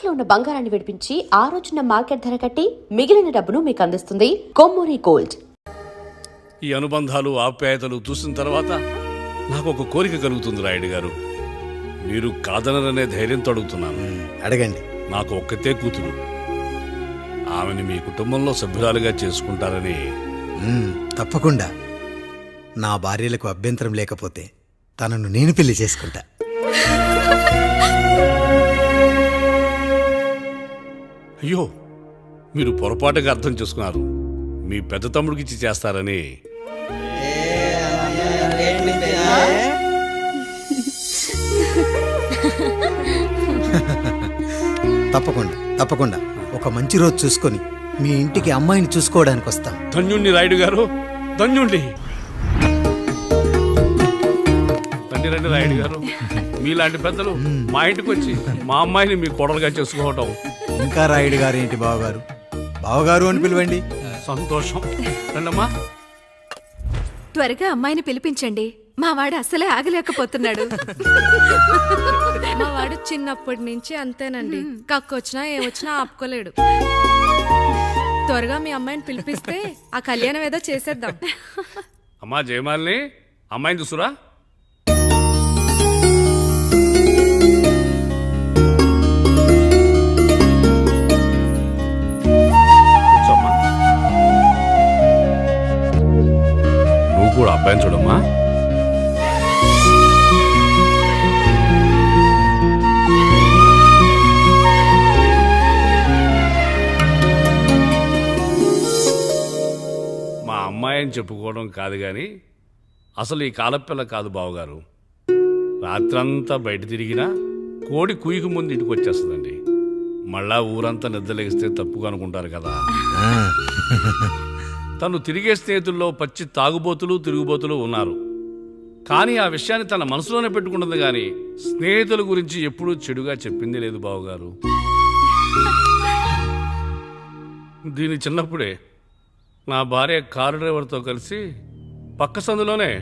తాకట్లో ఉన్న బంగారాన్ని విడిపించి ఆ రోజున మార్కెట్ ధర కట్టి మిగిలిన డబ్బును మీకు అందిస్తుంది కొమ్మూరి గోల్డ్. ఈ అనుబంధాలు ఆప్యాయతలు చూసిన తర్వాత నాకు ఒక కోరిక కలుగుతుంది రాయుడు గారు. మీరు కాదనరనే ధైర్యంతో అడుగుతున్నాను. అడగండి. నాకు ఒక్కతే కూతురు. ఆమెని మీ కుటుంబంలో సభ్యురాలుగా చేసుకుంటారని. తప్పకుండా. నా భార్యలకు అభ్యంతరం లేకపోతే తనను నేను పెళ్లి చేసుకుంటా. అయ్యో, మీరు పొరపాటుగా అర్థం చేసుకున్నారు. మీ పెద్ద తమ్ముడికి ఇచ్చి చేస్తారని. తప్పకుండా తప్పకుండా ఒక మంచి రోజు చూసుకొని మీ ఇంటికి అమ్మాయిని చూసుకోవడానికి వస్తాం. ధన్యుణ్ణి రాయుడు గారు, ధన్యుణ్ణి. రండి రండి రాయుడు గారు. మీలాంటి పెద్దలు మా ఇంటికి వచ్చి మా అమ్మాయిని మీ కోడలుగా చేసుకోవటం. ఇంకా రాయుడు గారు ఏంటి బావగారు, బావగారు అని పిలవండి. సంతోషం. రండమ్మా. త్వరగా అమ్మాయిని పిలిపించండి. మా వాడు అసలే ఆగలేకపోతున్నాడు. మా వాడు చిన్నప్పటి నుంచి అంతేనండి. కక్కొచ్చినా ఏమొచ్చినా ఆపుకోలేడు. త్వరగా మీ అమ్మాయిని పిలిపిస్తే ఆ కళ్యాణం ఏదో చేసేద్దాం. అమ్మా జయమాలిని, అమ్మాయిని చూసురా. కూర్చోమ్మా. నువ్వు కూడా అబ్బాయిని చూడమ్మా. అమ్మాయి అని చెప్పుకోవడం కాదు కానీ అసలు ఈ కాలపిల్ల కాదు బావగారు. రాత్రంతా బయట తిరిగినా కోడి కుయ్యకు ముందు ఇంటికి వచ్చేస్తుందండి. మళ్ళా ఊరంతా నిద్రలేగిస్తే తప్పుగా అనుకుంటారు కదా. తను తిరిగే స్నేహితుల్లో పచ్చి తాగుబోతులు తిరుగుబోతులు ఉన్నారు. కానీ ఆ విషయాన్ని తన మనసులోనే పెట్టుకుంటుంది. కానీ స్నేహితుల గురించి ఎప్పుడూ చెడుగా చెప్పింది లేదు బావగారు. దీని చిన్నప్పుడే నా భార్య కారు డ్రైవర్తో కలిసి పక్క సందులోనే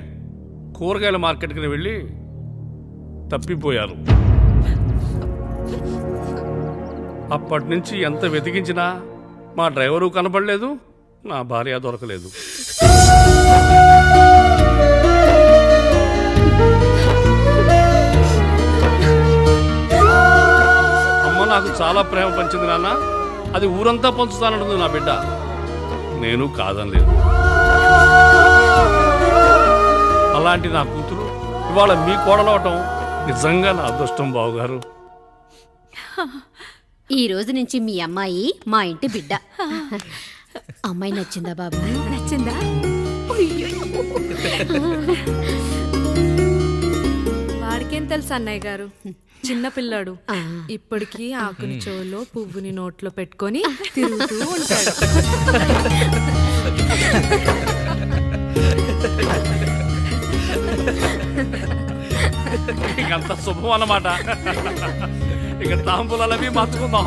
కూరగాయల మార్కెట్కి వెళ్ళి తప్పిపోయారు. అప్పటి నుంచి ఎంత వెతికించినా మా డ్రైవరు కనపడలేదు, నా భార్య దొరకలేదు. అమ్మ నాకు చాలా ప్రేమ పంచింది నాన్న. అది ఊరంతా పంచుతానంటుంది నా బిడ్డ. నేను కాదనలేదు. అలాంటి నా కూతురు ఇవాళ మీ కోడలవటం నిజంగా నా అదృష్టం బావగారు. ఈ రోజు నుంచి మీ అమ్మాయి మా ఇంటి బిడ్డ. అమ్మాయి నచ్చిందా బాబు? నచ్చిందా? వాడికేం తెలుసు అన్నయ్య గారు, చిన్న పిల్లాడు. ఇప్పటికీ ఆకుని చెవులో పువ్వుని నోట్లో పెట్టుకొని తిరుగుతూ ఉంటాడు. ఇంకంత శుభం అన్నమాట. ఇక తాంబూలవి మార్చుకుందాం.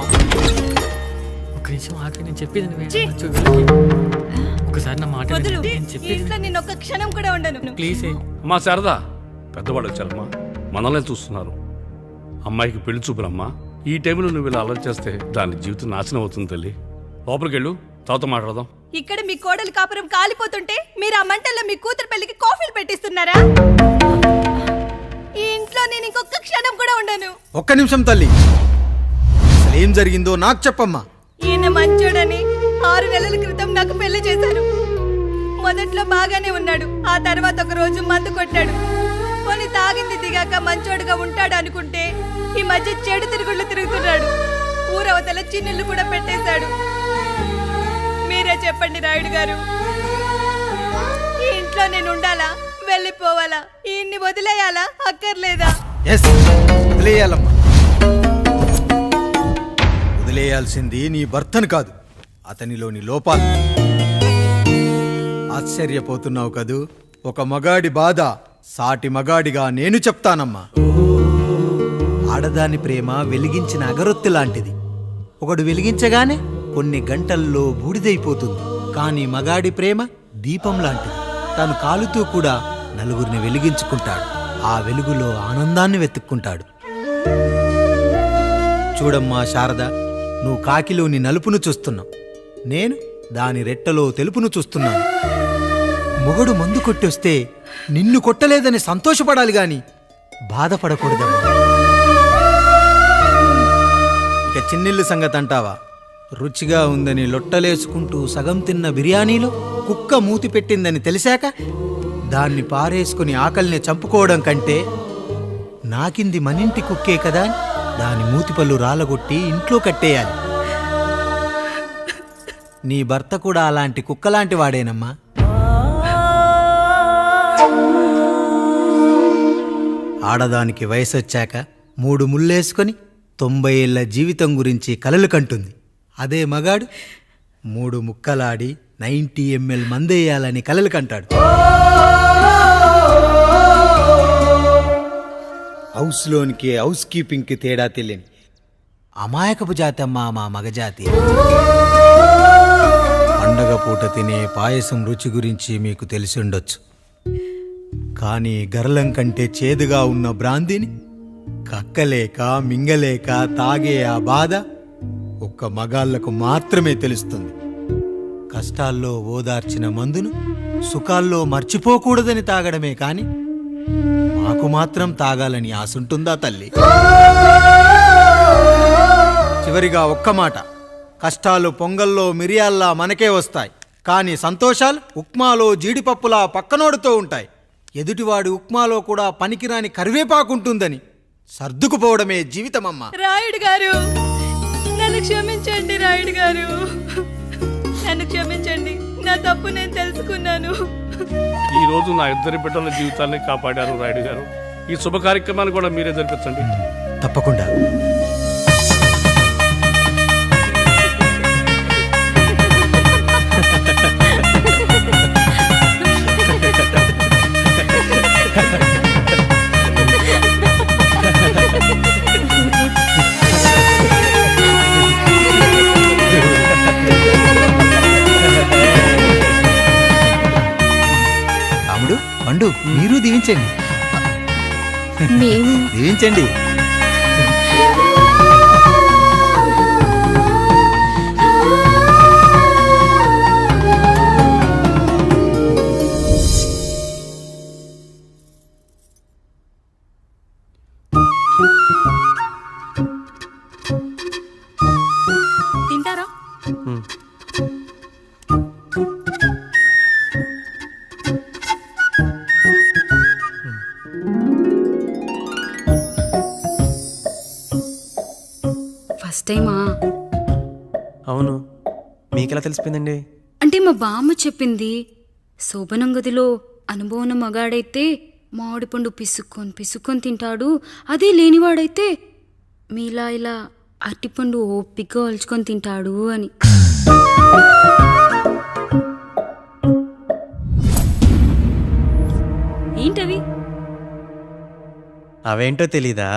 ఒక నిమిషం ఆగి, నేను చెప్పేది ఒకసారి నా మాట నేను ఒక్క క్షణం కూడా ఉండను. ప్లీజ్. అమ్మా శారదా, పెద్దవాడు వచ్చారమ్మా, మనల్ని చూస్తున్నారు. అమ్మాయికి పెళ్లి చూపురమ్మా. ఈ టైంలో నువ్వు ఇలా అలర్ట్ చేస్తే దాని జీవితం నాశనం అవుతుంది తల్లి. లోపలికి వెళ్ళు, తర్వాత మాట్లాడదాం. ఇక్కడ మీ కోడలు కాపురం కాలిపోతుంటే మీరు ఆ మంటల్లో మీ కూతురు పెళ్లికి కాఫీలు పెట్టిస్తున్నారా? ఈ ఇంట్లో నేను ఇంకొక క్షణం కూడా ఉండను. ఒక్క నిమిషం తల్లి, అసలు ఏం జరిగిందో నాకు చెప్పమ్మా. ఈయన మంచోడని 6 నెలల క్రితం నాకు పెళ్లి చేశారు. మొదట్లో బాగానే ఉన్నాడు. ఆ తర్వాత ఒక రోజు మందు కొట్టాడు. కొని తాగింది దిగాక మంచోడుగా ఉంటాడు అనుకుంటే ఈ మధ్య చెడు తిరుగుళ్ళు తిరుగుతున్నాడు. ఊరవతల చిన్నుళ్ళు కూడా పెట్టేశాడు. మీరే చెప్పండి రాయుడు గారు, ఈ ఇంట్లో నేను ఉండాలా, వెళ్ళిపోవాలా, ఈయన్ని వదిలేయాలా, అక్కర్లేదా? వదిలేయాలమ్మా. వదిలేయాల్సింది నీ భర్తను కాదు, అతనిలోని లోపాలు. ఆశ్చర్యపోతున్నావు కదూ? ఒక మగాడి బాధ సాటి మగాడిగా నేను చెప్తానమ్మా. ఆడదాని ప్రేమ వెలిగించిన అగరొత్తి లాంటిది. ఒకడు వెలిగించగానే కొన్ని గంటల్లో బూడిదైపోతుంది. కానీ మగాడి ప్రేమ దీపం లాంటిది. తను కాలుతూ కూడా నలుగురిని వెలిగించుకుంటాడు. ఆ వెలుగులో ఆనందాన్ని వెతుక్కుంటాడు. చూడమ్మా శారద, నువ్వు కాకిలోని నలుపును చూస్తున్నావు, నేను దాని రెట్టలో తెలుపును చూస్తున్నాను. మొగడు మందు కొట్టొస్తే నిన్ను కొట్టలేదని సంతోషపడాలి గాని బాధపడకూడదమ్మా. ఇక చిన్నిల్లు సంగతి అంటావా? రుచిగా ఉందని లొట్టలేసుకుంటూ సగం తిన్న బిర్యానీలో కుక్క మూతి పెట్టిందని తెలిసాక దాన్ని పారేసుకుని ఆకలిని చంపుకోవడం కంటే నాకింది మనింటి కుక్కే కదా అని దాని మూతిపళ్ళు రాలగొట్టి ఇంట్లో కట్టేయాలి. నీ భర్త కూడా అలాంటి కుక్కలాంటి వాడేనమ్మా. ఆడదానికి వయసొచ్చాక 3 ముళ్ళేసుకొని 90 ఏళ్ల జీవితం గురించి కలలు కంటుంది. అదే మగాడు 3 ముక్కలాడి 90 ml మందేయాలని కలలు కంటాడు. హౌస్లోనికి హౌస్ కీపింగ్కి తేడా తెలియని అమాయకపు జాతి అమ్మా మా మగజాతి. పండగ పూట తినే పాయసం రుచి గురించి మీకు తెలిసి ఉండొచ్చు, కానీ గరళం కంటే చేదుగా ఉన్న బ్రాందీని కక్కలేక మింగలేక తాగే ఆ బాధ ఒక్క మగాళ్లకు మాత్రమే తెలుస్తుంది. కష్టాల్లో ఓదార్చిన మందును సుఖాల్లో మర్చిపోకూడదని తాగడమే కాని మాకు మాత్రం తాగాలని ఆశుంటుందా తల్లి? చివరిగా ఒక్క మాట, కష్టాలు పొంగల్లో మిరియాల్లా మనకే వస్తాయి, కానీ సంతోషాలు ఉప్మాలో జీడిపప్పులా పక్కనోడుతూ ఉంటాయి. ఎదుటివాడి ఉప్మాలో కూడా పనికిరాని కరివేపాకుంటుందని సర్దుకుపోవడమే జీవితమమ్మా. రాయుడు గారు, నన్ను క్షమించండి. రాయుడు గారు, నన్ను క్షమించండి. నా తప్పు నేను తెలుసుకున్నాను. ఈ రోజు నా 2 బిడ్డల జీవితాన్ని కాపాడారు రాయుడు గారు. ఈ శుభ కార్యక్రమాన్ని కూడా మీరే జరిపించండి. తప్పకుండా. రాముడు, పండు, మీరు దీవించండి. మేము దీవించండి. తింటారా? ఫస్ట్ టైమా? అవును, మీకెలా తెలిసిపోయిందండి? అంటే మా బామ్మ చెప్పింది. శోభనం గదిలో అనుభవం మగాడైతే మామిడి పండు పిసుక్కొని తింటాడు, అదే లేనివాడైతే మీలా ఇలా అరటిపండు ఓపిగ్గా ఒలుచుకొని తింటాడు అని. ఏంటవి? అవేంటో తెలీదా?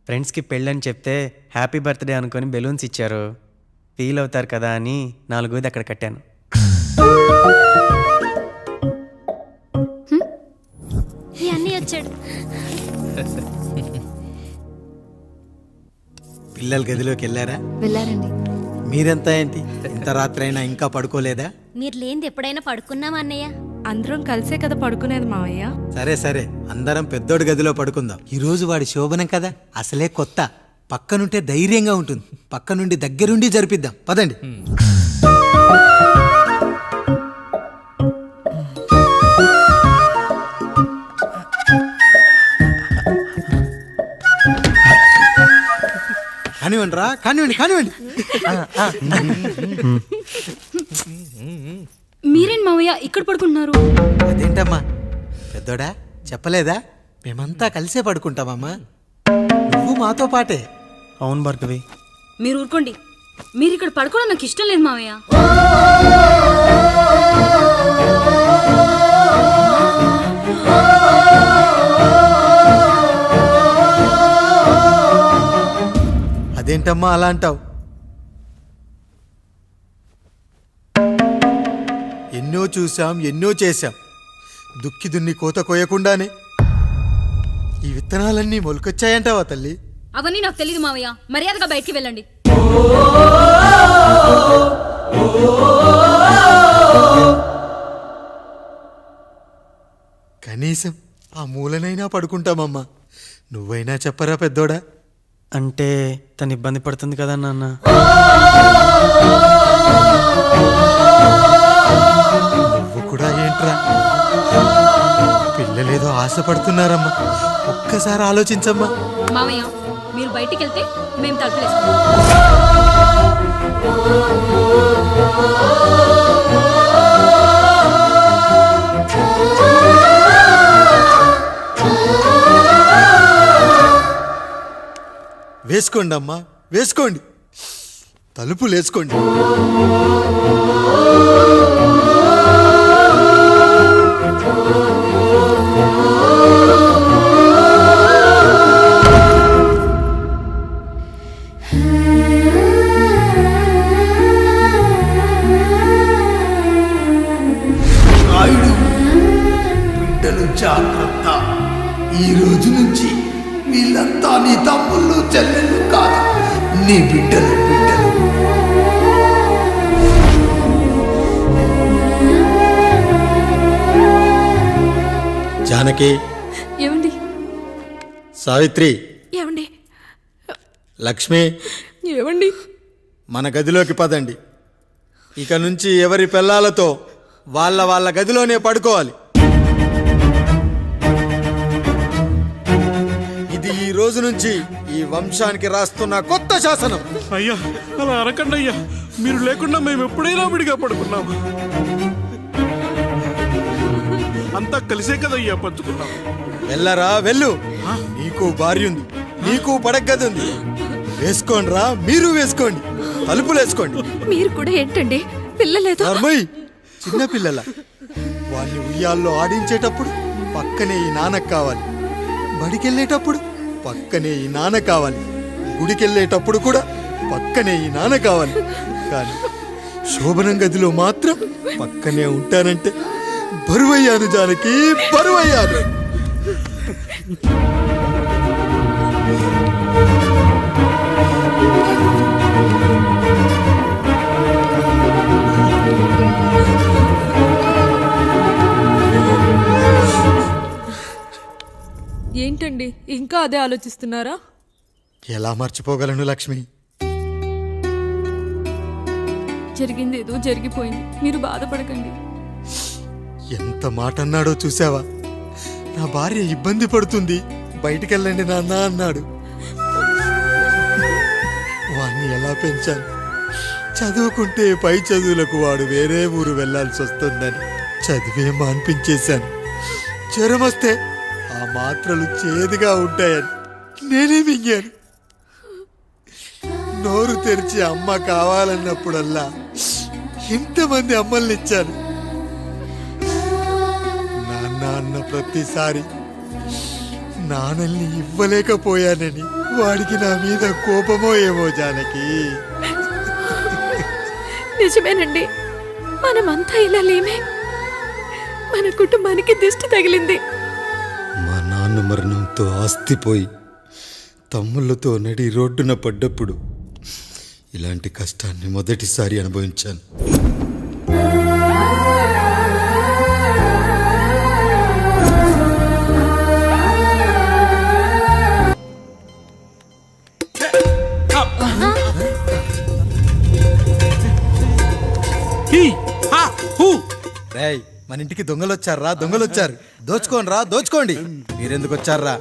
ఫ్రెండ్స్కి పెళ్ళని చెప్తే హ్యాపీ బర్త్డే అనుకొని బెలూన్స్ ఇచ్చారు, ఫీల్ అవుతారు కదా అని 4 అక్కడ కట్టాను. అన్నీ వచ్చాడు. పిల్లల గదిలోకి వెళ్ళారా? వెళ్ళారండి. మీరెంత ఏంటి ఇంత రాత్రి అయినా ఇంకా పడుకోలేదా? మీరు లేనిది ఎప్పుడైనా పడుకున్నామా అన్నయ్య? అందరం కలిసే కదా పడుకునేది మావయ్య. సరే సరే, అందరం పెద్దోడి గదిలో పడుకుందాం. ఈ రోజు వాడి శోభనం కదా, అసలే కొత్త. పక్కనుంటే ధైర్యంగా ఉంటుంది, పక్క నుండి దగ్గరుండి జరిపిద్దాం. పదండి. కానివ్వండి రా, కానివ్వండి. మీరేం మావయ్య ఇక్కడ పడుకుంటున్నారు? అదేంటమ్మా పెద్దోడా, చెప్పలేదా? మేమంతా కలిసే పడుకుంటామమ్మా, నువ్వు మాతో పాటే. అవును భార్గవి. మీరు ఊరుకోండి. మీరు ఇక్కడ పడుకోవడం నాకు ఇష్టం లేదు మావయ్య. అదేంటమ్మా అలా అంటావు? ఎన్నో చూసాం, ఎన్నో చేశాం, దుక్కి దున్ని కోత కోయకుండానే ఈ విత్తనాలన్నీ మొలకొచ్చాయంటావా తల్లి? అవన్నీ నాకు తెలియదు మావయ్య, మర్యాదగా బయటికి వెళ్ళండి. కనీసం ఆ మూలనైనా పడుకుంటామమ్మా. నువ్వైనా చెప్పరా పెద్దోడా? అంటే తను ఇబ్బంది పడుతుంది కదా నాన్న. నువ్వు కూడా ఏంట్రా, పిల్లలేదో ఆశపడుతున్నారమ్మా. ఒక్కసారి ఆలోచించమ్మా. మావయ్య మీరు బయటికి వెళ్తే మేము తలుపులేస్తాం. వేసుకోండి అమ్మా, వేసుకోండి, తలుపులు వేసుకోండి. నాయుడు, బిడ్డలు జాగ్రత్త. ఈ రోజు నుంచి వీళ్ళంతా నీ తమ్ముళ్ళు చెల్లెళ్ళు కాదు, నీ బిడ్డలు. జానకి, ఏమండి సావిత్రి, ఏమండి లక్ష్మి, ఏమండి మన గదిలోకి పదండి. ఇక నుంచి ఎవరి పిల్లలతో వాళ్ళ గదిలోనే పడుకోవాలి. ఇది ఈ రోజు నుంచి ఈ వంశానికి రాస్తున్న కొత్త శాసనం. అయ్యా అలా అరకండి అయ్యా, మీరు లేకుండా మేము ఎప్పుడైనా విడిగా పడుకున్నాం. అంతా కలిసే కదయ్యా పంచుకున్నాం. వెళ్ళరా వెళ్ళు, నీకు భార్య ఉంది, నీకు పడగది ఉంది. వేసుకోండి రా, మీరు వేసుకోండి, తలుపులు వేసుకోండి. మీరు కూడా ఏంటండి పిల్లలేదు? నర్మయ్, చిన్న పిల్లల వాడిని ఉయ్యాల్లో ఆడించేటప్పుడు పక్కనే ఈ నాన్న కావాలి, బడికెళ్ళేటప్పుడు పక్కనే ఈ నాన్న కావాలి, గుడికెళ్ళేటప్పుడు కూడా పక్కనే ఈ నాన్న కావాలి. కానీ శోభనం గదిలో మాత్రం పక్కనే ఉంటానంటే బరువయ్యాను జానకి, బరువయ్యాను. ఏంటండి ఇంకా అదే ఆలోచిస్తున్నారా? ఎలా మర్చిపోగలను లక్ష్మి? జరిగింది ఏదో జరిగిపోయింది, మీరు బాధపడకండి. ఎంత మాట అన్నాడో చూసావా? నా భార్య ఇబ్బంది పడుతుంది, బయటికెళ్ళండి నాన్న అన్నాడు. వాణ్ణి ఎలా పెంచాను? చదువుకుంటే పై చదువులకు వాడు వేరే ఊరు వెళ్లాల్సి వస్తుందని చదివే మాన్పించేశాను. జ్వరం వస్తే ఆ మాత్రలు చేదుగా ఉంటాయని నేనే మింగాను. నోరు తెరిచి అమ్మ కావాలన్నప్పుడల్లా ఇంతమంది అమ్మల్ని ఇచ్చాను. నాన్న అన్న ప్రతిసారి నాన్నల్ని ఇవ్వలేకపోయానని వాడికి నా మీద కోపమో ఏమో జానకి. నిజమేనండి, మనమంతా ఇలా లేమే. మన కుటుంబానికి దిష్టి తగిలింది. మా నాన్న మరణంతో ఆస్తిపోయి తమ్ముళ్ళతో నడి రోడ్డున పడ్డప్పుడు ఇలాంటి కష్టాన్ని మొదటిసారి అనుభవించాను. రేయ్, మన ఇంటికి దొంగలొచ్చారా? దొంగలొచ్చారు, దోచుకోండి రా, దోచుకోండి. మీరెందుకు వచ్చారా?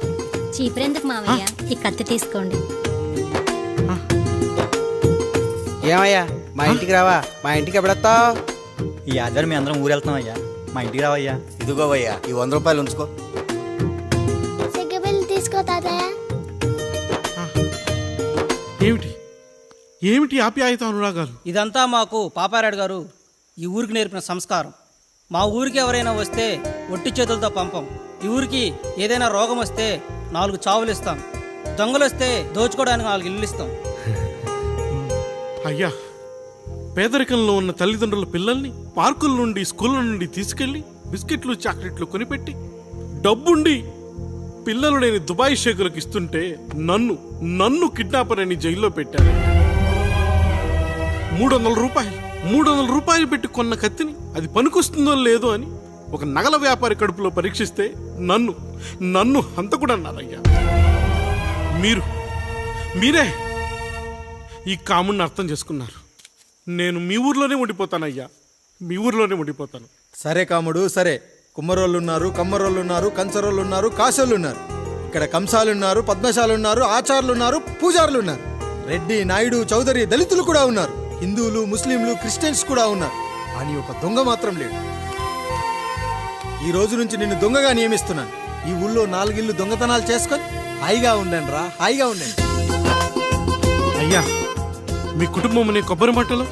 చీపురెందుకు మావయ్య, ఈ కత్తి తీసుకోండి. ఏమయ్యా మా ఇంటికి రావా? మా ఇంటికి ఎప్పుడొస్తావు? ఈ ఆధారం మీ అందరం ఊరు వెళ్తున్నామయ్యా, మా ఇంటికి రావయ్యా. ఇదిగోవయ్యా, ఈ 100 రూపాయలు ఉంచుకో. సిగ్గబిల్లి తీసుకో తాతయ్య. ఏమిటి ఆప్యాయత అనురాగాలు? ఇదంతా మాకు పాపారాయుడు గారు ఈ ఊరికి నేర్పిన సంస్కారం. మా ఊరికి ఎవరైనా వస్తే ఒట్టి చేతులతో పంపం. ఈ ఊరికి ఏదైనా రోగం వస్తే 4 చావులు ఇస్తాం. దొంగలు వస్తే దోచుకోవడానికి 4 ఇల్లు ఇస్తాం. అయ్యా, పేదరికంలో ఉన్న తల్లిదండ్రుల పిల్లల్ని పార్కుల నుండి, స్కూళ్ళ నుండి తీసుకెళ్లి బిస్కెట్లు, చాక్లెట్లు కొనిపెట్టి డబ్బుండి పిల్లలు లేని దుబాయ్ షేకులకు ఇస్తుంటే నన్ను కిడ్నాపర్ అని జైల్లో పెట్టారు. 300 రూపాయలు పెట్టి కొన్న కత్తిని అది పనికొస్తుందో లేదో అని ఒక నగల వ్యాపారి కడుపులో పరీక్షిస్తే నన్ను హంతకుడన్నారయ్యా. మీరే ఈ కాముడిని అర్థం చేసుకున్నారు. నేను మీ ఊర్లోనే ఉండిపోతానయ్యా, మీ ఊర్లోనే ఉండిపోతాను. సరే కాముడు సరే. కుమ్మరోళ్ళున్నారు, కమ్మరోళ్ళున్నారు, కంచరోళ్ళున్నారు, కాశోళ్ళున్నారు. ఇక్కడ కంసాలున్నారు, పద్మశాలున్నారు, ఆచార్యులున్నారు, పూజారులున్నారు. రెడ్డి, నాయుడు, చౌదరి, దళితులు కూడా ఉన్నారు. హిందువులు, ముస్లింలు, క్రిస్టియన్స్ కూడా ఉన్నారు. అని ఒక దొంగ మాత్రం లేడు. ఈ రోజు నుంచి నిన్ను దొంగగా నియమిస్తున్నాను. ఈ ఊళ్ళో 4 ఇళ్ళు దొంగతనాలు చేసుకొని హాయిగా ఉండండి రా, హాయిగా ఉండండి. అయ్యా, మీ కుటుంబం అనే కొబ్బరి మట్టలో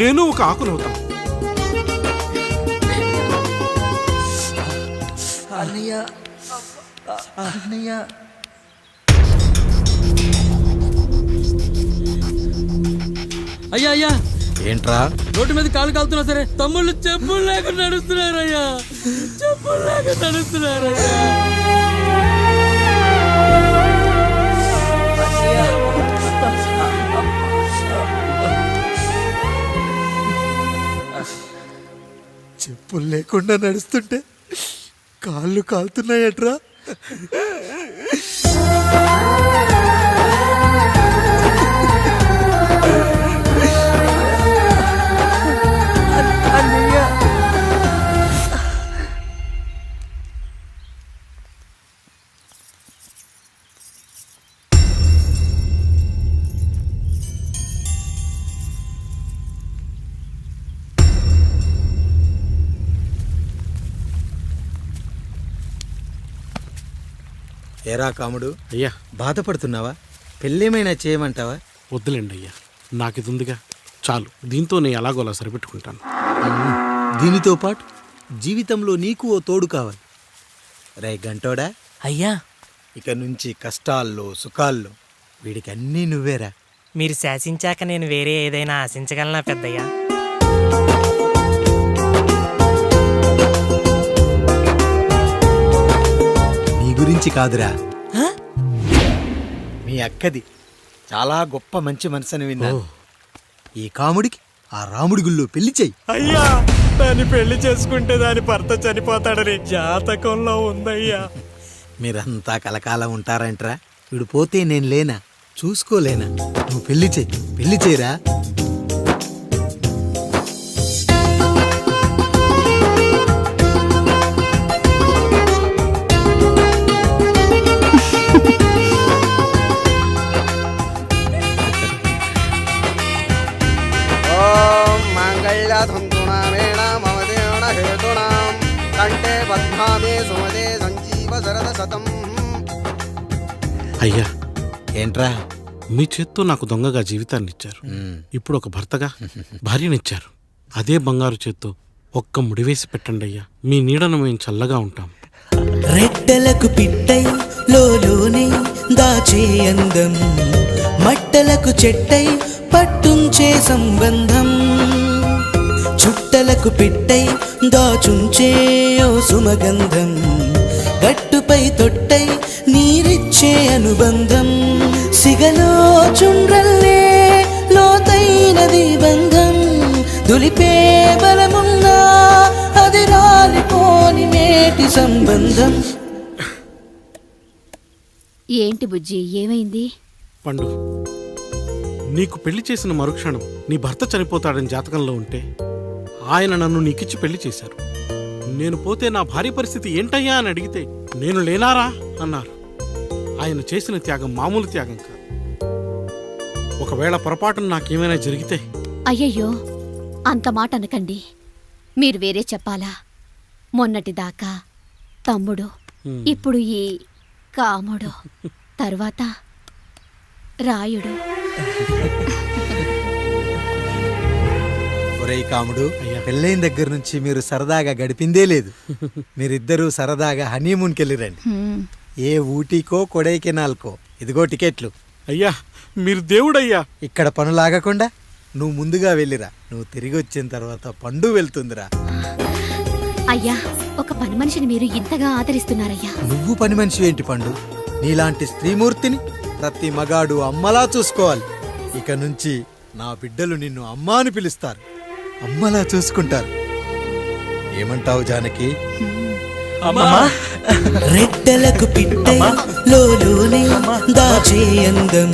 నేను ఒక ఆకునవుతాను. అన్నయ్య అన్నయ్య అయ్యా అయ్యా ఏంట్రా? రోడ్డు మీద కాలు కాలుతున్నా సరే తమ్ముళ్ళు చెప్పులు లేకుండా నడుస్తున్నారయ్యా, చెప్పులు లేకుండా నడుస్తున్నారయ్యా. చెప్పులు లేకుండా నడుస్తుంటే కాళ్ళు కాలుతున్నాయట్రా. ఏరా కాముడు, అయ్యా బాధపడుతున్నావా? పెళ్ళేమైనా చేయమంటావా? వద్దులేండి అయ్యా, నాకు ఇది ఉందిగా చాలు. దీంతో నేను ఎలాగోలా సరిపెట్టుకుంటాను. దీనితో పాటు జీవితంలో నీకు ఓ తోడు కావాలి. రే గంటోడా, అయ్యా ఇక నుంచి కష్టాల్లో సుఖాల్లో వీడికి అన్నీ నువ్వేరా. మీరు శాసించాక నేను వేరే ఏదైనా ఆశించగలనా పెద్దయ్యా? నీ గురించి కాదురా, మీ అక్కది. చాలా గొప్ప మంచి మనసుని విన్నాను. ఈ కాముడికి ఆ రాముడి గుళ్ళో పెళ్లి చెయ్యి. అయ్యా, దాన్ని పెళ్లి చేసుకుంటే దాని భర్త చనిపోతాడని జాతకంలో ఉందయ్యా. మీరంతా కలకాలం ఉంటారంట్రా. వీడు పోతే నేను లేనా, చూసుకోలేనా? నువ్వు పెళ్లి చెయ్యిరా. అయ్యా, ఏంట్రా? మీ చేత్తో నాకు దొంగగా జీవితాన్ని ఇచ్చారు. ఇప్పుడు ఒక భర్తగా భార్యనిచ్చారు. అదే బంగారు చేత్తో ఒక్క ముడివేసి పెట్టండి అయ్యా. మీ నీడను మేము చల్లగా ఉంటాం. రెట్టలకు పిట్టై లోలోనే దాచే అందం, మట్టలకు చెట్టై పట్టుంచే సంబంధం, చుట్టలకు పిట్టై దాచుంచే ఓ సుమగంధం, గట్టుపై తొట్టై నీరిచ్చే అనుబంధం, సిగలో చుండ్రల్లే లోతైనది బంధం, దులిపే బలమున్నా అది రాలిపోని మేటి సంబంధం. ఏంటి బుజ్జి, ఏమైంది? పండు, నీకు పెళ్లి చేసిన మరుక్షణం నీ భర్త చనిపోతాడని జాతకంలో ఉంటే ఆయన నన్ను నీకిచ్చి పెళ్లి చేశారు. నేను పోతే నా భార్య పరిస్థితి ఏంటయ్యా అని అడిగితే నేను లేనారా అన్నారు. ఆయన చేసిన త్యాగం మామూలు త్యాగం కాదు. ఒకవేళ పొరపాటున నాకేమైనా జరిగితే? అయ్యయ్యో, అంత మాట అనకండి. మీరు వేరే చెప్పాలా? మొన్నటిదాకా తమ్ముడు, ఇప్పుడు ఈ కాముడు, తర్వాత రాయుడు. ఒరేయ్ కాముడు, పెళ్ళైన దగ్గర నుంచి మీరు సరదాగా గడిపిందే లేదు. మీరిద్దరూ సరదాగా హనీమూన్కి వెళ్ళిరండి. ఏ ఊటీకో కొడైకెనాల్కో. ఇదిగో టికెట్లు. అయ్యా, మీరు దేవుడయ్యా. ఇక్కడ పనులాగకుండా నువ్వు ముందుగా వెళ్ళిరా. నువ్వు తిరిగి వచ్చిన తర్వాత పండు వెళ్తుందిరా. అయ్యా ఒక పని మనిషిని మీరు ఇంతగా ఆదరిస్తున్నారయ్యా. నువ్వు పని మనిషి ఏంటి పండు? నీలాంటి స్త్రీమూర్తిని ప్రతి మగాడు అమ్మలా చూసుకోవాలి. ఇక నుంచి నా బిడ్డలు నిన్ను అమ్మా అని పిలుస్తారు, అమ్మలా చూసుకుంటారు. ఏమంటావు జానకి? రెట్టలకు పిట్టై లోలోనే దాచే అందం,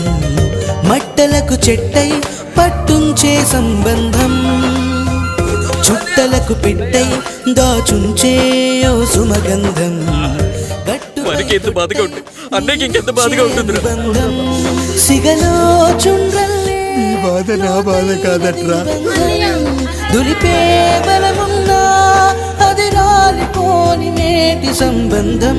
మట్టలకు చెట్టై పట్టుంచే సంబంధం, చుట్టలకు పెట్టై దాచుంచే ఓ సుమగంధం, ఎంత బాధగా ఉంటుంది అన్నయ్యకి ఇంకెంత బాధగా ఉంటుంది. సిగలో చుండ్రల్లే ఈ బాధ నా బాధ కాదట్రా. దులిపే బలమున్నా అది రాలిపోని నేటి సంబంధం.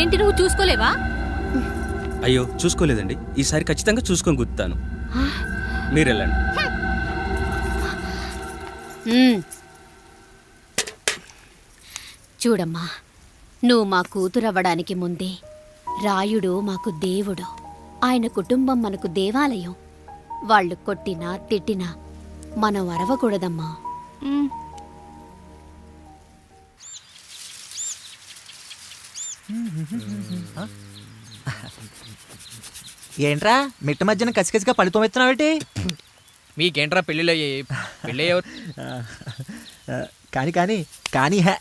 ఏంటి నువ్వు చూసుకోలేవా? అయ్యో చూసుకోలేదండి, ఈసారి ఖచ్చితంగా చూసుకొని గుర్తాను. మీరు వెళ్ళండి. చూడమ్మా, నువ్వు మా కూతురవ్వడానికి ముందే రాయుడు మాకు దేవుడు, ఆయన కుటుంబం మనకు దేవాలయం. వాళ్ళు కొట్టినా తిట్టినా మనం అరవకూడదమ్మా. ఏంట్రా మిట్ట మధ్యన కసికసిగా పడితోమెత్తున్నావేటి? మీకేంట్రా పెళ్ళిలో పెళ్ళి ఎవరు? కానీ కానీ కానీ హే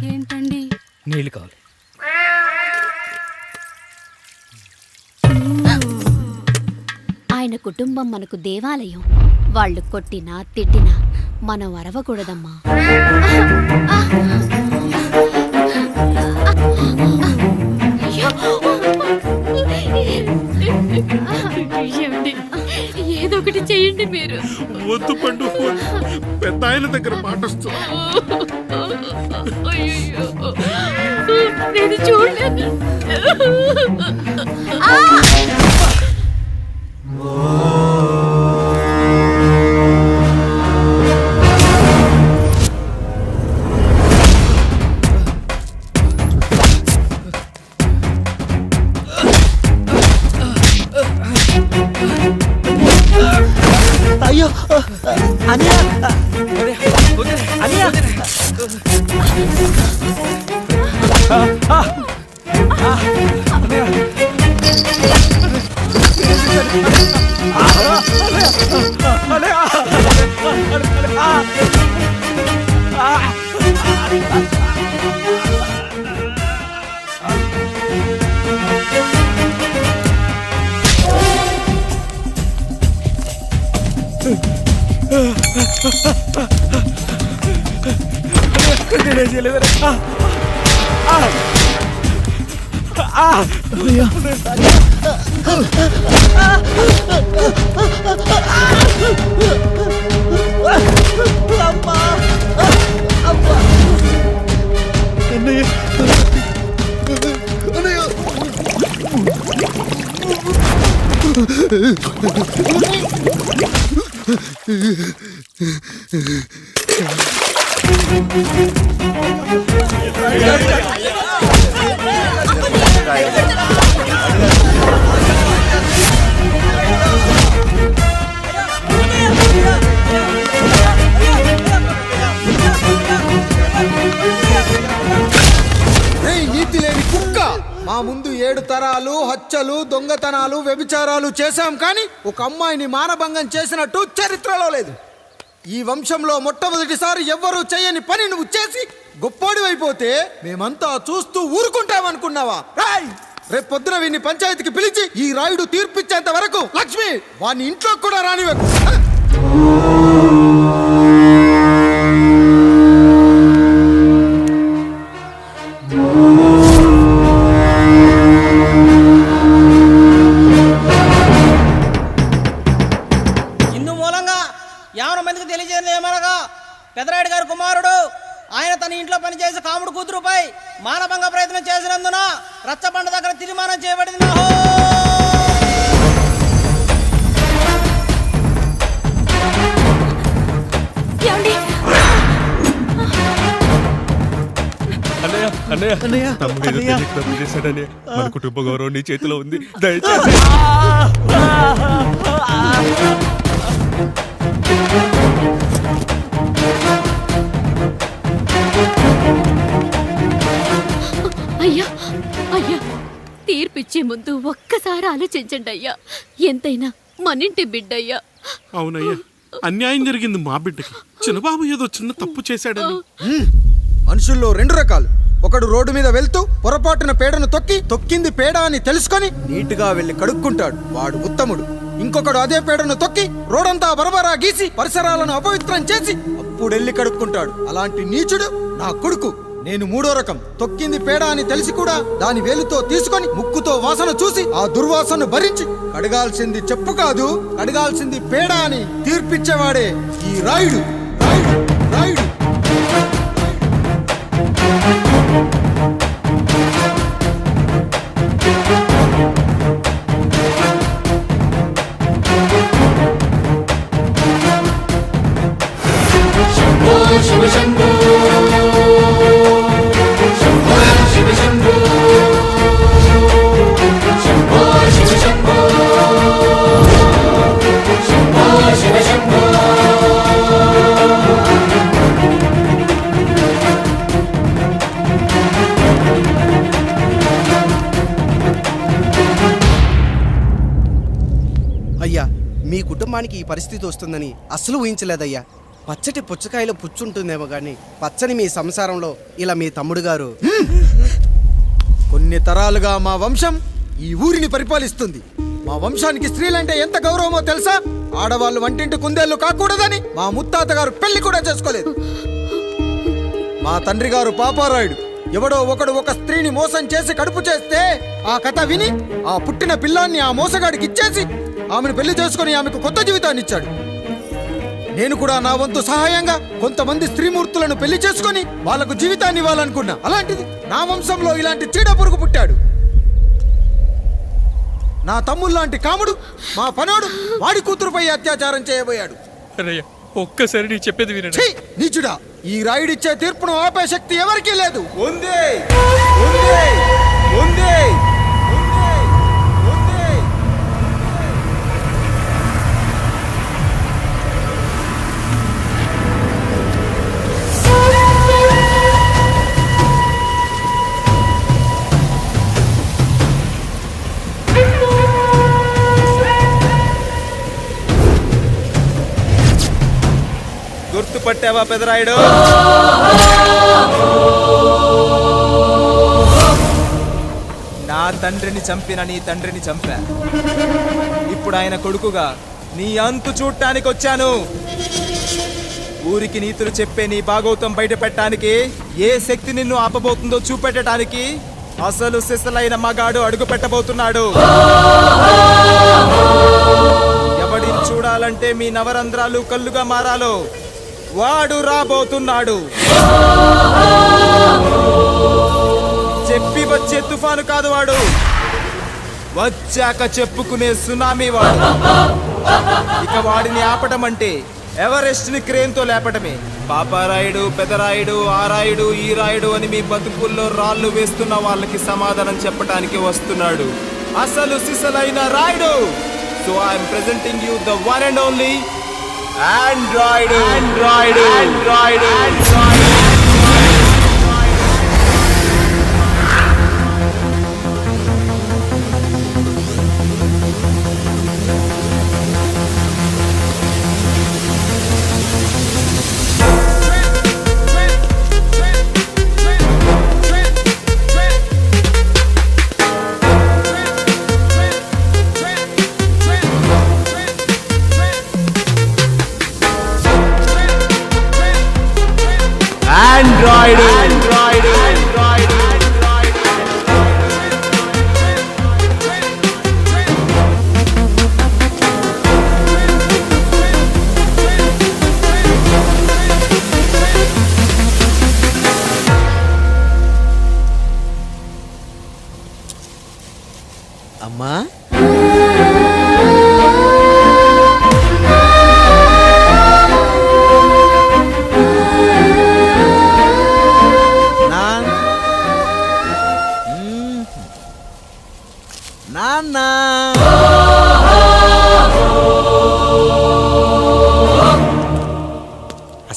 ఏంటండి? నీళ్ళు కావాలి. ఆయన కుటుంబం మనకు దేవాలయం. వాళ్ళు కొట్టినా తిట్టినా మనం అరవకూడదమ్మా. ఏదో ఒకటి చెయ్యండి మీరు. వద్దు పండు, పెద్ద ఆయన దగ్గర మాటొస్తూ. నేను చూడలేదు. అయ్యో అనియా అనియా హత్యలు, దొంగతనాలు, వ్యభిచారాలు చేశాం, కానీ ఒక అమ్మాయిని మానభంగం చేసినట్టు చరిత్రలో లేదు. ఈ వంశంలో మొట్టమొదటిసారి ఎవ్వరూ చేయని పని నువ్వు చేసి గొప్పోడివైపోతే మేమంతా చూస్తూ ఊరుకుంటామనుకున్నావా? రేపు పొద్దున వీడిని పంచాయతీకి పిలిచి ఈ రాయుడు తీర్పిచ్చేంత వరకు లక్ష్మి వాడిని ఇంట్లో కూడా రానివ్వకు. ఇందు మూలంగా 50 మందికి తెలియజేయడం ఏమనగా పెదరాయుడు గారి కుమారుడు ఆయన తన ఇంట్లో పనిచేసే కాముడు కూతురుపై మానభంగ ప్రయత్నం చేసినందున రచ్చబండ దగ్గర తీర్మానం చేయబడింది. మన కుటుంబ గౌరవం నీ చేతిలో ఉంది, దయచేసి. అయ్యా అయ్యా, తీర్పిచ్చే ముందు ఒక్కసారి ఆలోచించండి అయ్యా. ఎంతైనా మనింటి బిడ్డయ్యా. అవునయ్యా, అన్యాయం జరిగింది మా బిడ్డకి. చిన్నబాబు ఏదో చిన్న తప్పు చేశాడని. మనుషుల్లో 2 రకాలు. ఒకడు రోడ్డు మీద వెళ్తూ పొరపాటున పేడను తొక్కింది పేడ అని తెలుసుకొని నీటుగా వెళ్లి కడుక్కుంటాడు, వాడు ఉత్తముడు. ఇంకొకడు అదే పేడను తొక్కి రోడంతా బరబరా గీసి పరిసరాలను అపవిత్రం చేసి అప్పుడెళ్ళి కడుక్కుంటాడు. అలాంటి నీచుడు నా కొడుకు. నేను 3వ రకం. తొక్కింది పేడ అని తెలిసి కూడా దాని వేలుతో తీసుకొని ముక్కుతో వాసన చూసి ఆ దుర్వాసనను భరించి కడగాల్సింది చెప్పు కాదు, కడగాల్సింది పేడ అని తీర్పిచ్చేవాడే ఈ రాయుడు. రాయుడు రాయుడు అయ్యా, మీ కుటుంబానికి ఈ పరిస్థితి వస్తుందని అస్సలు ఊహించలేదయ్యా. పచ్చటి పుచ్చకాయలో పుచ్చుంటుందేమో కానీ పచ్చని మీ సంసారంలో ఇలా మీ తమ్ముడు గారు. కొన్ని తరాలుగా మా వంశం ఈ ఊరిని పరిపాలిస్తుంది. మా వంశానికి స్త్రీలంటే ఎంత గౌరవమో తెలుసా? ఆడవాళ్ళు వంటింటి కుందేళ్లు కాకూడదని మా ముత్తాత గారు పెళ్లి కూడా చేసుకోలేదు. మా తండ్రి గారు పాపారాయుడు ఎవడో ఒకడు ఒక స్త్రీని మోసం చేసి కడుపు చేస్తే ఆ కథ విని ఆ పుట్టిన పిల్లాన్ని ఆ మోసగాడికి ఇచ్చేసి ఆమెను పెళ్లి చేసుకుని ఆమెకు కొత్త జీవితాన్ని ఇచ్చాడు. నేను కూడా నా వంతు సహాయంగా కొంతమంది స్త్రీమూర్తులను పెళ్లి చేసుకుని వాళ్లకు జీవితాన్ని ఇవ్వాలనుకున్నా. అలాంటిది నా వంశంలో ఇలాంటి చీడ పురుగు పుట్టాడు. నా తమ్ముళ్ళలాంటి కాముడు మా పనోడు వాడి కూతురుపై అత్యాచారం చేయబోయాడు. ఒక్కసారి నీ చెప్పేది వినండి. ఛీ, నీచుడా! ఈ రాయుడిచ్చే తీర్పును ఆపే శక్తి ఎవరికీ లేదు. గుర్తుపట్టావా పెదరాయుడు? నా తండ్రిని చంపిన నీ తండ్రిని చంపా. ఇప్పుడు ఆయన కొడుకుగా నీ అంతు చూడటానికి వచ్చాను. ఊరికి నీతులు చెప్పే నీ భాగవతం బయట పెట్టడానికి ఏ శక్తి నిన్ను ఆపబోతుందో చూపెట్టడానికి అసలు సిసలైన మగాడు అడుగు పెట్టబోతున్నాడు. ఎవడిని చూడాలంటే మీ నవరంధ్రాలు కళ్ళుగా మారాలో వాడు రాబోతున్నాడు. చెప్పి వచ్చే తుఫాను కాదు వాడు, వచ్చాక చెప్పుకునే సునామీ వాడు. ఇక వాడిని ఆపటం అంటే ఎవరెస్ట్ ని క్రేన్తో లేపటమే. పాపారాయుడు, పెదరాయుడు, ఆ రాయుడు, ఈ రాయుడు అని మీ బతుకుల్లో రాళ్ళు వేస్తున్న వాళ్ళకి సమాధానం చెప్పడానికి వస్తున్నాడు అసలు సిసలైన Rayudu. So I'm presenting you the one and only Android. Android Android Android.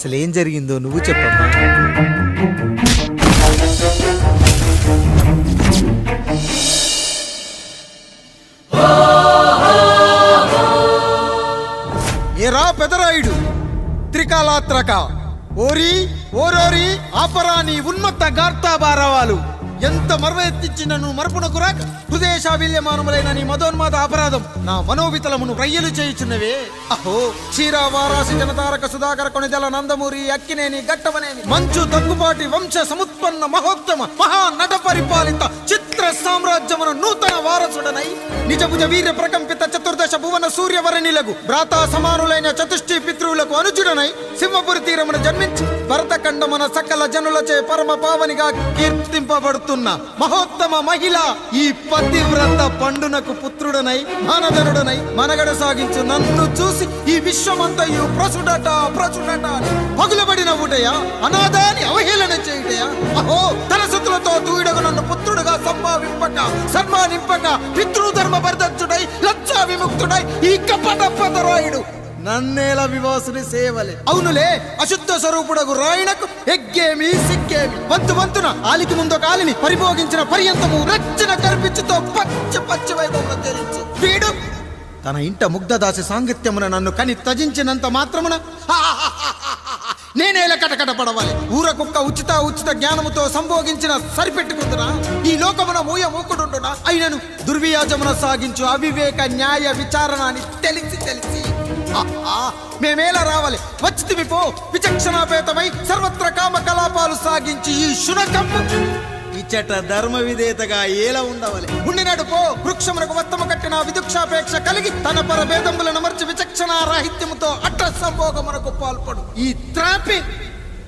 అసలు ఏం జరిగిందో నువ్వు చెప్పమ్మా. ఏరా పెదరాయుడు, త్రికాలాత్రక ఓరి ఓరోరి ఆపరాని ఉన్మత్త గార్తాబారవాలు ఎంత మర్వెత్తించినను మరపునకు రాక హృదయశావిల్యమానములైన నీ మదోన్మాద అపరాధం నా మనోవితలమును రయ్యలు చేయుచున్నవే. అహో క్షీర వారాసి జనతారక సుధాకర కొనిదల నందమూరి అక్కినేని గట్టవనేని మంచు దగ్గుబాటి వంశ సముత్పన్న మహోత్తమ మహా నట పరిపాలిత చిత్ర సామ్రాజ్యమున నూతన వారసుడనై నిజభుజ వీర్య ప్రకంపిత చతుర్దశ భువన సూర్యవరణిలకు భ్రాతా సమానులైన చతుష్టి పితృవులకు అనుజుడనై సింహపురి తీరమున జన్మించి భరతఖండమున సకల జనులచే పరమ పావనిగా కీర్తింపబడుతున్న మహోత్తమ మహిళ ఈ పతివ్రత పండునకు పుత్రుడనై మానధనుడనై మనగడ సాగించు నన్ను చూసి ఈ విశ్వమంతయు ప్రసుడట అని పగులబడిన ఊటయా, అనాథాన్ని అవహేళన చేయుటయా. అహో తన సుతులతో దూడగు నన్ను పుత్రుడుగా సంభావింపక సన్మానింపక పితృధర్మ బర్ధచ్చుడై లజ్జా విముక్తుడై ఈ కపట పదరాయుడు నన్నేల వివాసుని సేవలే. అవునులే, అశుద్ధ స్వరూపుడగు రాయణకు ఎగ్గేమి సిగ్గేమి. వంతున ఆలికి ముందు కాలిని పరిభోగించిన పర్యంతము రచ్చన కర్పించుతో పచ్చి వైభవంలో తెరించు వీడు తన ఇంట ముగ్ధదాసి సాంగత్యమున నన్ను కని త్యజించినంత మాత్రమున నేనేలా కటకట పడవాలి. ఊర కుక్క ఉచిత జ్ఞానముతో సంభోగించిన సరిపెట్టుకుంటున్నా ఈ లోకమున మూయమూకుడుండునా అయినను దుర్వ్యాజమున సాగించు అవివేక న్యాయ విచారణ అని తెలిసి మేమేలా రావాలి. వచ్చితివి పో విచక్షణాపేతమై సర్వత్ర కామ కలాపాలు సాగించి ఈ శునకమ్ము ఇచ్చట ధర్మ విధేతగా ఏలా ఉండవాలి. ఉండినాడు పో వృక్షమునకు వత్తము కట్టిన విదుక్షాపేక్ష కలిగి తన పరభేదములను మర్చి విచక్షణ రాహిత్యముతో అట్ట సంభోగమునకు పాల్పడు ఈ త్రాపి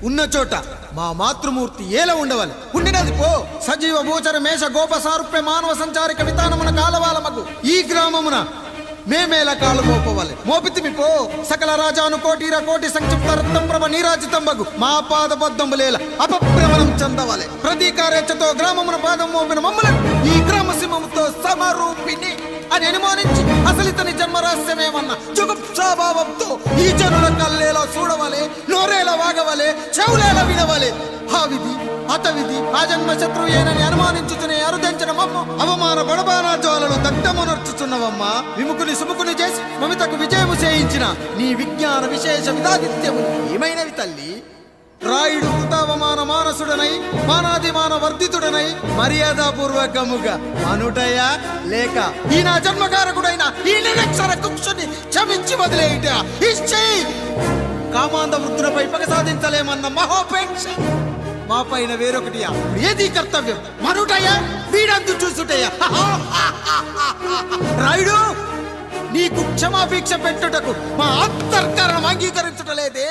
ఉన్న చోట మా మాతృమూర్తి ఏలా ఉండవాలి. ఉండినది పో సజీవ భూచర మేష గోప సారూప్య మానవ సంచారిక విధానమున కాలవాలమగు ఈ గ్రామమున మేమేలా కాలు మోపవాలి. మోపితిమి పో సకల రాజాను కోటి సంక్షిప్త రత్నప్రభ నీరాజితంబగు మా పాదబద్ధములేల అపభ్రమణం చెందవాలి. ప్రతీకారేచ్ఛతో గ్రామమున పాదం మోపిన మమ్మలను ఈ గ్రామ సింహముతో సమరూపిణి అని అనుమానించి అసలితని జన్మరహస్యమేమన్నా జుగుప్సాభావంతో ఈ జనుల కల్లేలా చూడవాలి, నోరేలా వాగవాలి, చెవులేలా వినవాలి. ఆ విధి అతవిధి ఆ జన్మ శత్రువు ఏనని అనుమానించుతునే అరుదించిన మమ్మ అవమాన బడబానా జ్వాలను దగ్ధమునర్చుచున్నవమ్మ. విముకుని సుముకుని చేసి మమితకు విజయము చేయించిన నీ విజ్ఞాన విశేష విధాదిత్యము ఏమైనవి తల్లి. రాయుడు కృతావమాన మానసుడనై మానాదిమాన వర్ధితుడనై మర్యాదాపూర్వకముగా అనుటయా లేక ఈ నా జన్మకారకుడైన ఈ నిరక్షర కుక్షుని క్షమించి వదిలేయుట ఇచ్చి కామాంధ వృద్ధులపై పగ సాధించలేమన్న మహోపేక్ష మా పైన వేరొకటి ఏది కర్తవ్యం మనుటయా వీడందు చూసుటయా. రాయుడు నీకు క్షమాపేక్ష పెట్టుటకు మా అంతర్కరణం అంగీకరించుటలేదే.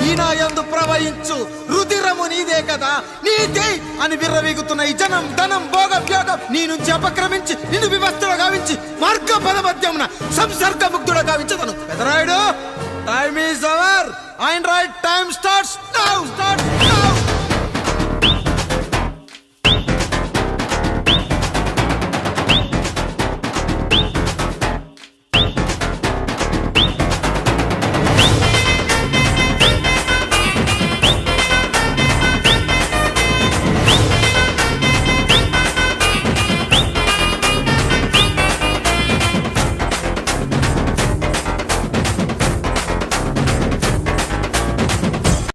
ఈనాయందు ప్రవహించు రుధిరము నీదే కదా, నీదే అని విర్రవీగుతున్న ఈ జనం ధనం భోగభ్యోగం నీ నుంచి అపక్రమించి నిన్ను వివస్థలో గావించి మార్గ పదమధ్యమున సంసర్గ ముగ్ధుడ గావించదు